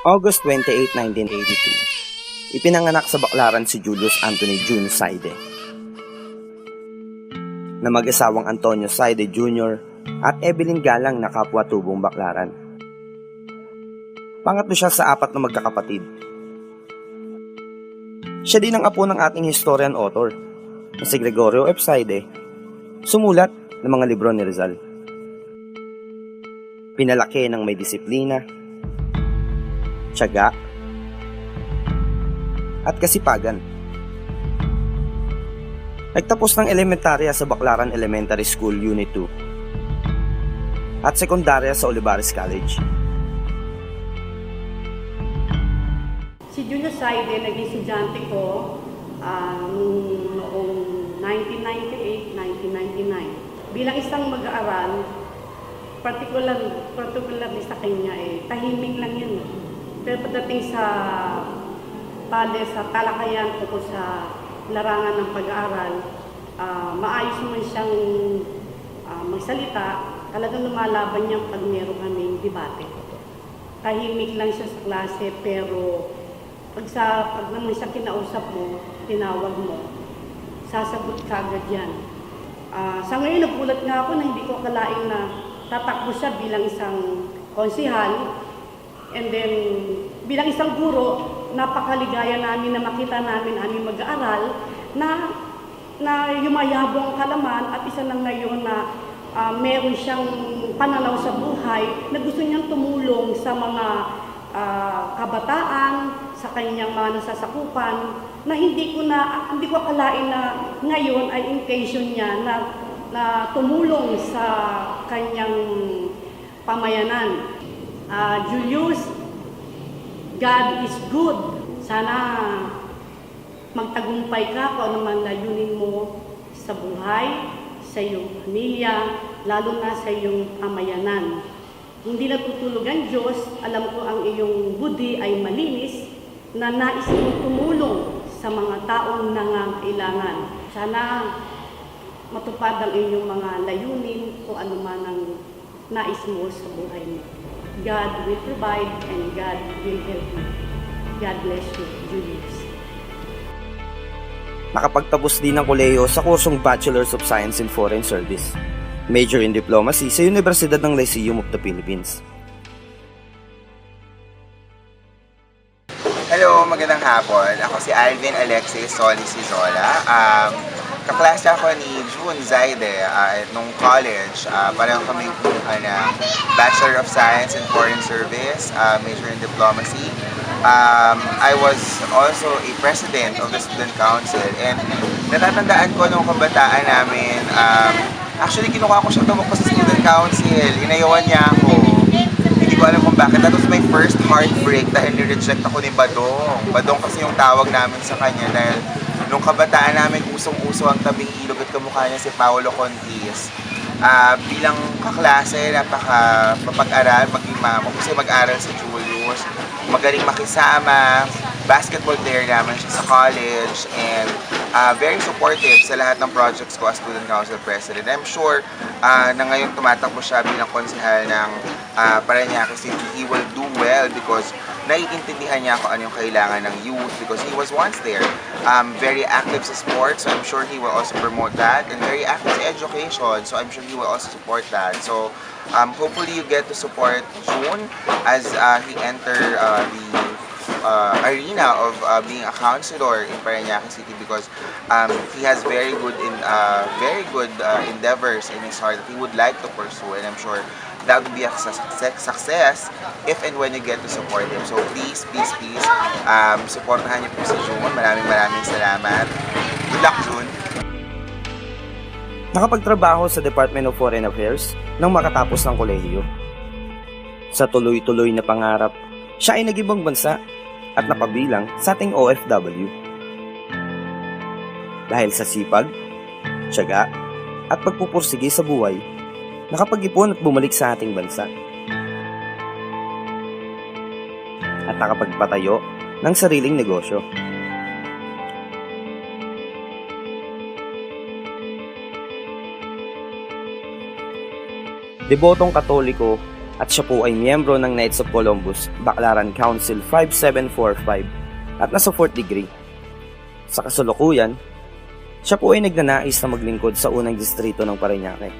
August 28, 1982, ipinanganak sa Baclaran si Julius Anthony June Saide, na mag-asawang Antonio Saide Jr. at Evelyn Galang na kapwa-tubong Baclaran. Pangatlo siya sa apat na magkakapatid. Siya din ang apo ng ating historian author, na si Gregorio F. Saide, sumulat ng mga libro ni Rizal. Pinalaki ng may disiplina, tiyaga, at kasipagan. Nagtapos ng elementarya sa Baclaran Elementary School Unit 2 at sekundarya sa Olivares College. Si Julius Saide, naging estudyante ko noong 1998-1999. Bilang isang mag-aaral, particularly sa kanya, tahimik lang yan. Pero pagdating sa talakayan tungkol sa larangan ng pag-aaral, maayos naman siyang magsalita. Talagang lumalaban niya pag meron kaming debate. Tahimik lang siya sa klase, pero pag naman siya kinausap mo, tinawag mo, sasagot ka agad yan. Sa ngayon, nagulat nga ako na hindi ko akalain na tatakbo siya bilang isang konsihal. And then, bilang isang guro, napakaligaya namin na makita namin aming mag-aaral na yumayabong ang kalaman at isa lang na yun na meron siyang pananaw sa buhay na gusto niyang tumulong sa mga kabataan, sa kanyang mga nasasakupan, na hindi ko akalain na ngayon ay intention niya na tumulong sa kanyang pamayanan. Julius, God is good. Sana magtagumpay ka kung ano man layunin mo sa buhay, sa iyong pamilya, lalo na sa iyong pamayanan. Hindi natutulog ang Diyos. Alam ko ang iyong budi ay malinis, na nais mong tumulong sa mga taong nangangailangan. Sana matupad ang iyong mga layunin kung ano man ang nais mo sa buhay mo. God will provide and God will help you. God bless you, Julius. Nakapagtapos din ng kolehiyo sa kursong Bachelors of Science in Foreign Service, Major in Diplomacy sa Universidad ng Lyceum of the Philippines. Hello, magandang hapon. Ako si Alvin Alexis Solis Izola. Kaklase ako ni June Saide nung college. Pareho kami ng Bachelor of Science in Foreign Service, Major in Diplomacy. I was also a president of the Student Council, and natatandaan ko nung kabataan namin, actually kinuha ko siya tumakbo sa Student Council. Inayawan niya ako. Hindi ko alam kung bakit. That was my first heartbreak dahil nireject ako ni Badong. Badong kasi yung tawag namin sa kanya dahil nung kabataan namin usong-uso ang tabing ilog at kamukha niya si Paolo Contis. Bilang kaklase, napaka-mapag-aral, mahusay mag-aral si Julius, magaling makisama, basketball player naman siya sa college, and very supportive sa lahat ng projects ko as Student Council President. I'm sure na ngayon tumatakbo siya bilang konsehal ng Parañaque City. He will do well because naiintindihan niya kung ano yung kailangan ng youth because he was once there. Very active sa sports, so I'm sure he will also promote that, and very active sa education, so I'm sure he will also support that. So hopefully you get to support June as he enter the arena of being a counselor in Parañaque City because he has very good endeavors in his heart that he would like to pursue, and I'm sure that would be a success if and when you get to support him. So please, supportahan niyo po si June. Maraming salamat. Good luck, June. Nakapagtrabaho sa Department of Foreign Affairs nang makatapos ng kolehiyo. Sa tuloy-tuloy na pangarap, siya ay nag-ibang bansa at napabilang sa ating OFW. Dahil sa sipag, tiyaga, at pagpupursige sa buhay, nakapag-ipon at bumalik sa ating bansa. At nakapagpatayo ng sariling negosyo. Debotong Katoliko at siya po ay miyembro ng Knights of Columbus, Baclaran Council 5745 at nasa 4th degree. Sa kasalukuyan, siya po ay nagnanais na maglingkod sa unang distrito ng Parañaque.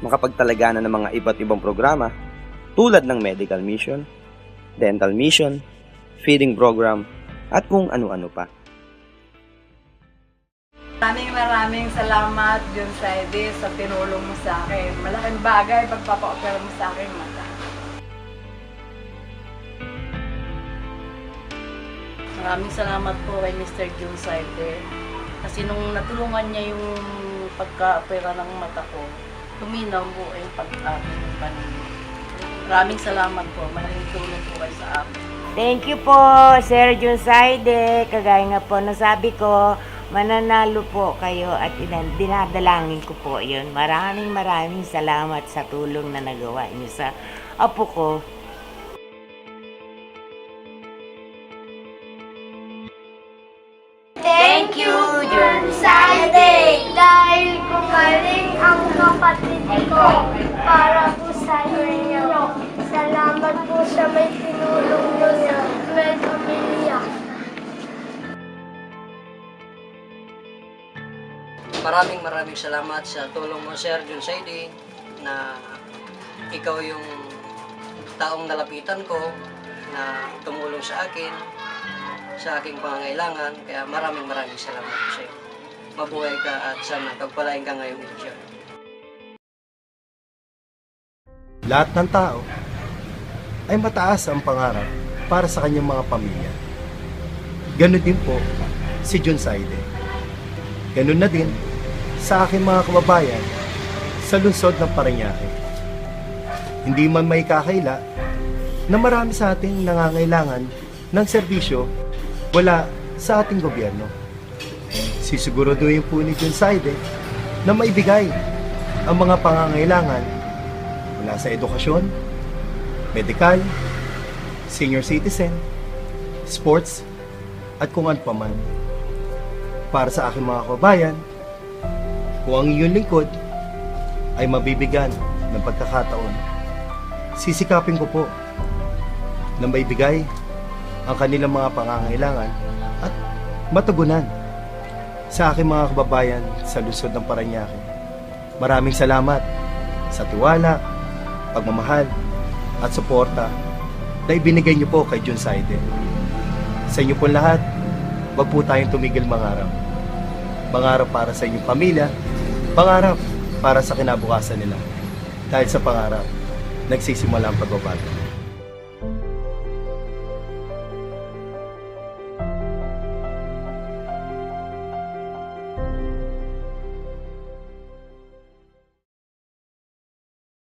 Makapagtalaga na ng mga iba't ibang programa tulad ng medical mission, dental mission, feeding program, at kung ano-ano pa. Maraming salamat, John Saide, sa tinulong mo sa akin. Malaking bagay pagpapa-opera mo sa akin mata. Maraming salamat po kay Mr. John Saide. Kasi nung natulungan niya yung pagka-opera ng mata ko, tuminaw po yung pag-aking paningin. Maraming salamat po. Malaking tulong po kayo sa akin. Thank you po, Sir John Saide. Kagaya nga po nasabi ko, mananalo po kayo at dinadalangin ko po yun. Maraming salamat sa tulong na nagawa niyo sa apo ko. Thank you, John Saide! Dahil gumaling ang kapatid ko para po sa inyo. Salamat po sa may tinulong nyo sa may pamilya. Maraming salamat sa tulong mo, Sir John Saide, na ikaw yung taong nalapitan ko na tumulong sa akin sa aking pangangailangan. Kaya maraming salamat po sa iyo. Mabuhay ka at sana pagpalain ka ngayong edyo. Lahat ng tao ay mataas ang pangarap para sa kanyang mga pamilya. Ganon din po si John Saide. Ganon na din sa aking mga kababayan sa lungsod ng Parañaque. Hindi man may kakaila na marami sa ating nangangailangan ng serbisyo wala sa ating gobyerno. Sisiguraduhin po ni John Saide na maibigay ang mga pangangailangan mula sa edukasyon, medikal, senior citizen, sports, at kung ano pa man. Para sa aking mga kababayan, kung ang iyong lingkod ay mabibigyan ng pagkakataon, sisikapin ko po na maibigay ang kanilang mga pangangailangan at matugunan sa aking mga kababayan sa lungsod ng Parañaque. Maraming salamat sa tiwala, pagmamahal at suporta na ibinigay niyo po kay John Saide. Sa inyo po lahat, wag po tayong tumigil mangarap. Pangarap para sa inyong pamilya, pangarap para sa kinabukasan nila. Dahil sa pangarap, nagsisimula ang pagbabago.